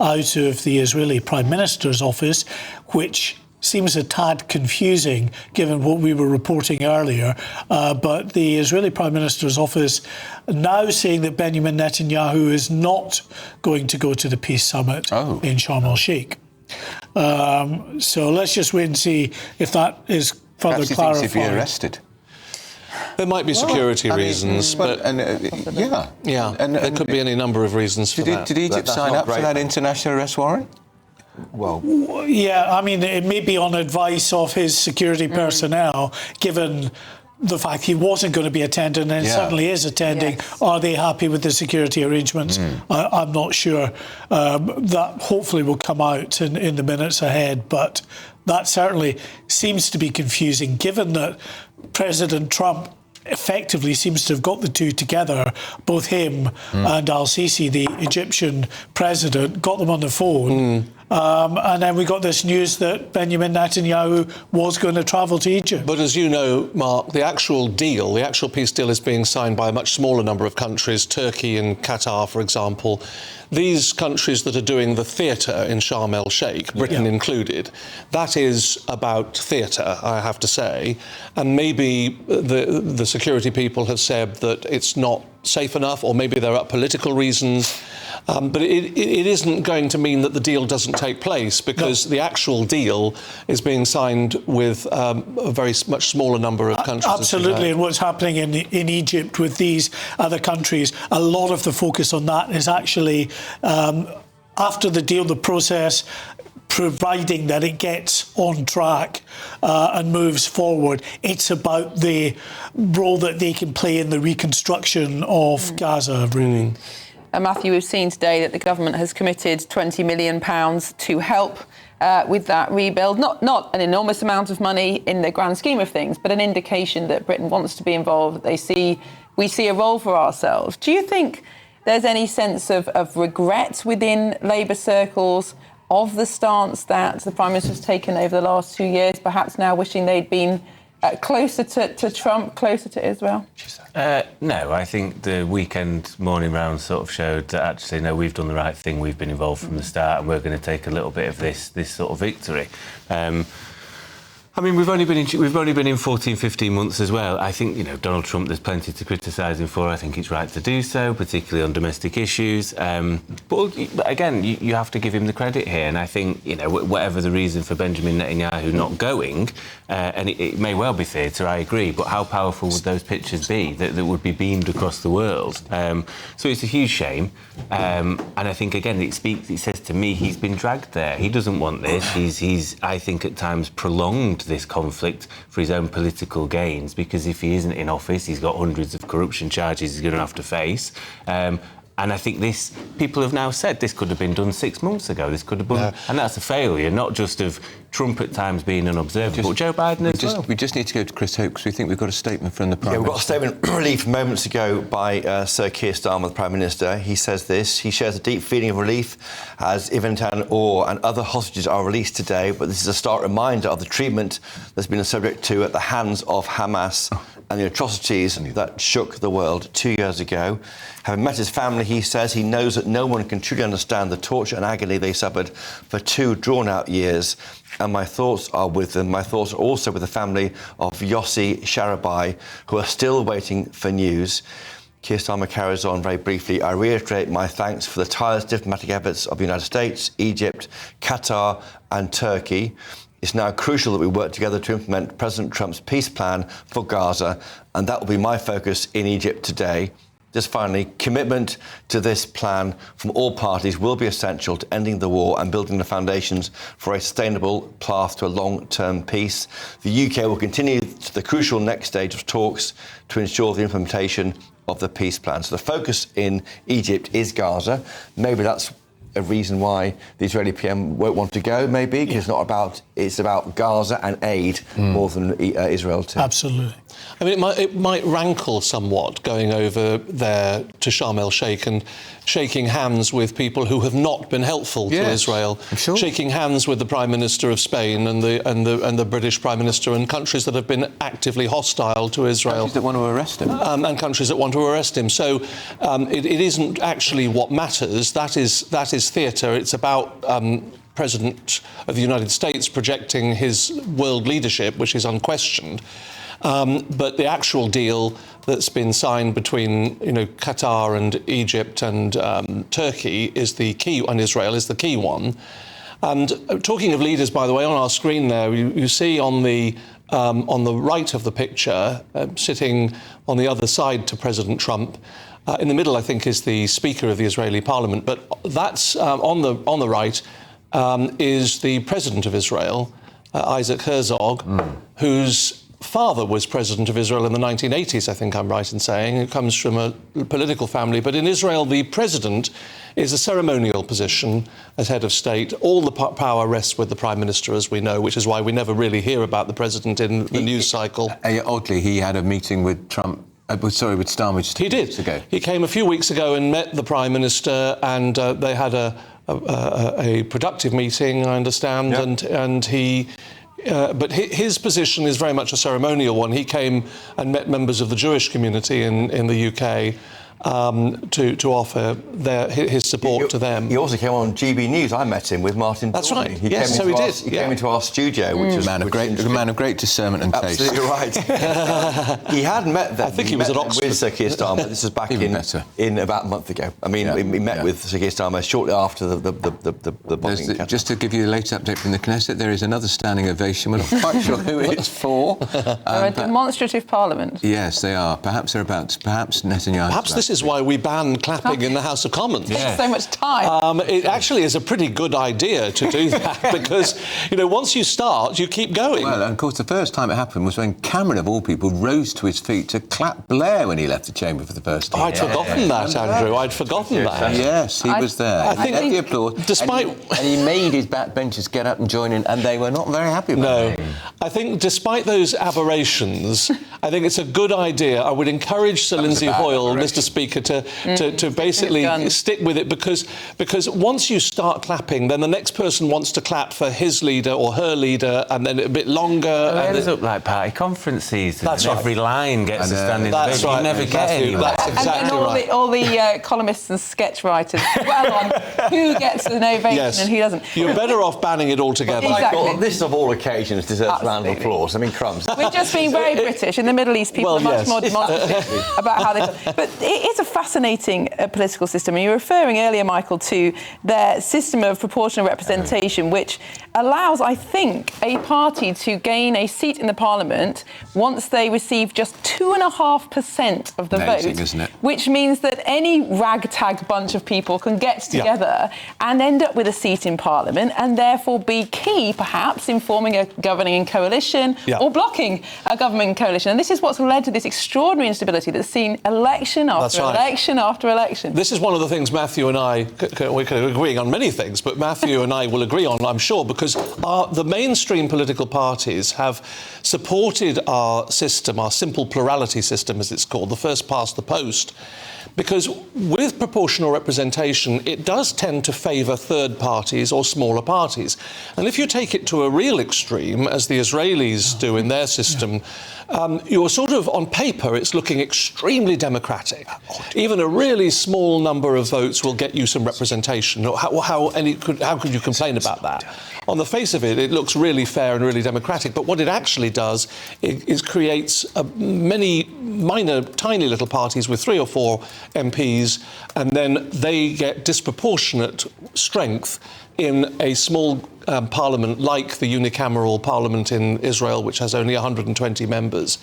out of the Israeli Prime Minister's office, which seems a tad confusing given what we were reporting earlier. But the Israeli Prime Minister's office now saying that Benjamin Netanyahu is not going to go to the peace summit in Sharm el-Sheikh. So let's just wait and see if that is further clarified. Perhaps he thinks he'd be arrested. There might be security reasons, but there could be any number of reasons for that. Did Egypt sign up for that international arrest warrant? Well, yeah, I mean, it may be on advice of his security personnel, given the fact he wasn't going to be attending and suddenly is attending. Yes. Are they happy with the security arrangements? I'm not sure. That hopefully will come out in the minutes ahead, but that certainly seems to be confusing, given that President Trump effectively seems to have got the two together, both him and al-Sisi, the Egyptian president, got them on the phone. And then we got this news that Benjamin Netanyahu was going to travel to Egypt. But as you know, Mark, the actual deal, the actual peace deal is being signed by a much smaller number of countries, Turkey and Qatar, for example. These countries that are doing the theatre in Sharm el-Sheikh, Britain included, that is about theatre, I have to say. And maybe the security people have said that it's not safe enough, or maybe there are political reasons. But it isn't going to mean that the deal doesn't take place, because the actual deal is being signed with a very much smaller number of countries. Absolutely, and what's happening in Egypt with these other countries, a lot of the focus on that is actually after the deal, the process, providing that it gets on track and moves forward. It's about the role that they can play in the reconstruction of Gaza, really. Matthew, we've seen today that the government has committed £20 million to help with that rebuild. Not an enormous amount of money in the grand scheme of things, but an indication that Britain wants to be involved. We see a role for ourselves. Do you think there's any sense of regret within Labour circles of the stance that the Prime Minister has taken over the last 2 years, perhaps now wishing they'd been closer to Trump, closer to Israel? No, I think the weekend morning round sort of showed that actually, no, we've done the right thing. We've been involved from the start, and we're going to take a little bit of this sort of victory. I mean, we've only been in 14, 15 months as well. I think, Donald Trump, there's plenty to criticise him for. I think it's right to do so, particularly on domestic issues. But again, you have to give him the credit here. And I think, whatever the reason for Benjamin Netanyahu not going, and it may well be theatre, I agree, but how powerful would those pictures be that would be beamed across the world? So it's a huge shame. And I think, again, it says to me he's been dragged there. He doesn't want this. He's I think, at times prolonged this conflict for his own political gains, because if he isn't in office, he's got hundreds of corruption charges he's going to have to face. And I think people have now said this could have been done 6 months ago. This could have been, and that's a failure, not just of Trump at times being unobservant, but Joe Biden as well. We just need to go to Chris Hope, because we think we've got a statement from the Prime Minister. We've got a statement released moments ago by Sir Keir Starmer, the Prime Minister. He says this: he shares a deep feeling of relief as Ibn Netanyahu and other hostages are released today, but this is a stark reminder of the treatment that's been subject to at the hands of Hamas and the atrocities that shook the world 2 years ago. Having met his family, he says he knows that no one can truly understand the torture and agony they suffered for 2 drawn-out years. And my thoughts are with them. My thoughts are also with the family of Yossi Sharabai, who are still waiting for news. Keir Starmer carries on very briefly. I reiterate my thanks for the tireless diplomatic efforts of the United States, Egypt, Qatar and Turkey. It's now crucial that we work together to implement President Trump's peace plan for Gaza, and that will be my focus in Egypt today. Just finally, commitment to this plan from all parties will be essential to ending the war and building the foundations for a sustainable path to a long-term peace. The UK will continue to the crucial next stage of talks to ensure the implementation of the peace plan. So the focus in Egypt is Gaza. Maybe that's a reason why the Israeli PM won't want to go, maybe, because it's about Gaza and aid more than Israel too. Absolutely. I mean, it might rankle somewhat going over there to Sharm el-Sheikh and shaking hands with people who have not been helpful to Israel, shaking hands with the Prime Minister of Spain and the British Prime Minister, and countries that have been actively hostile to Israel. Countries that want to arrest him. And countries that want to arrest him. So it isn't actually what matters. That is his theatre. It's about President of the United States projecting his world leadership, which is unquestioned. But the actual deal that's been signed between, Qatar and Egypt and Turkey is the key, and Israel is the key one. And talking of leaders, by the way, on our screen there, you see on the right of the picture, sitting on the other side to President Trump. In the middle, I think, is the Speaker of the Israeli Parliament. But that's on the right is the President of Israel, Isaac Herzog, whose father was President of Israel in the 1980s, I think I'm right in saying. He comes from a political family. But in Israel, the President is a ceremonial position as head of state. All the power rests with the Prime Minister, as we know, which is why we never really hear about the President in the news cycle. Oddly, he had a meeting with Trump. With Starmer. He did. Ago. He came a few weeks ago and met the Prime Minister, and they had a productive meeting, I understand, and he. But his position is very much a ceremonial one. He came and met members of the Jewish community in the UK to offer his support to them. He also came on GB News. I met him with Martin. That's right. He yes, came so he did. He came into our studio, which was a man of great discernment and taste. Absolutely right. He had met them. I think he was at Oxford with Sir Keir Starmer. This was back in about a month ago. I mean, we met with Sir Keir Starmer shortly after the bombing. Just to give you the latest update from the Knesset, there is another standing ovation. We're not quite sure who it's for. They're a demonstrative parliament. Yes, they are. Perhaps Netanyahu. Perhaps this is why we ban clapping in the House of Commons. It takes so much time. It actually is a pretty good idea to do that because, once you start, you keep going. Well, and of course, the first time it happened was when Cameron, of all people, rose to his feet to clap Blair when he left the chamber for the first time. I'd forgotten that, Andrew. I'd forgotten that. Yes, he was there. I think the applause. Despite... And he made his backbenchers get up and join in, and they were not very happy about it. No. I think despite those aberrations, I think it's a good idea. I would encourage Sir Lindsay Hoyle, Mr. Speaker, to basically stick with it because once you start clapping, then the next person wants to clap for his leader or her leader, and then a bit longer. It ends up like party conference season. That's right. Every line gets a standing ovation. Right. You never get anywhere. That's exactly right. All the columnists and sketch writers dwell on who gets an ovation and who doesn't. You're better off banning it altogether. Exactly. Well, this of all occasions deserves a round of applause. I mean, crumbs. We're just being very British. In the Middle East, people are much more demonstrative about how they... But it is a fascinating political system. And you were referring earlier, Michael, to their system of proportional representation, which allows, I think, a party to gain a seat in the Parliament once they receive just 2.5% of the vote, isn't it? Which means that any ragtag bunch of people can get together and end up with a seat in Parliament and therefore be key, perhaps, in forming a governing coalition or blocking a government coalition. And this is what's led to this extraordinary instability that's seen election after election after election. This is one of the things Matthew and I, we could agree on many things, but Matthew and I will agree on, I'm sure, because the mainstream political parties have supported our system, our simple plurality system, as it's called, the first past the post, because with proportional representation, it does tend to favour third parties or smaller parties. And if you take it to a real extreme, as the Israelis do in their system, you're sort of, on paper, it's looking extremely democratic. Even a really small number of votes will get you some representation. How could you complain about that? On the face of it, it looks really fair and really democratic, but what it actually does is creates many minor, tiny little parties with 3 or 4 MPs, and then they get disproportionate strength in a small parliament like the unicameral parliament in Israel, which has only 120 members.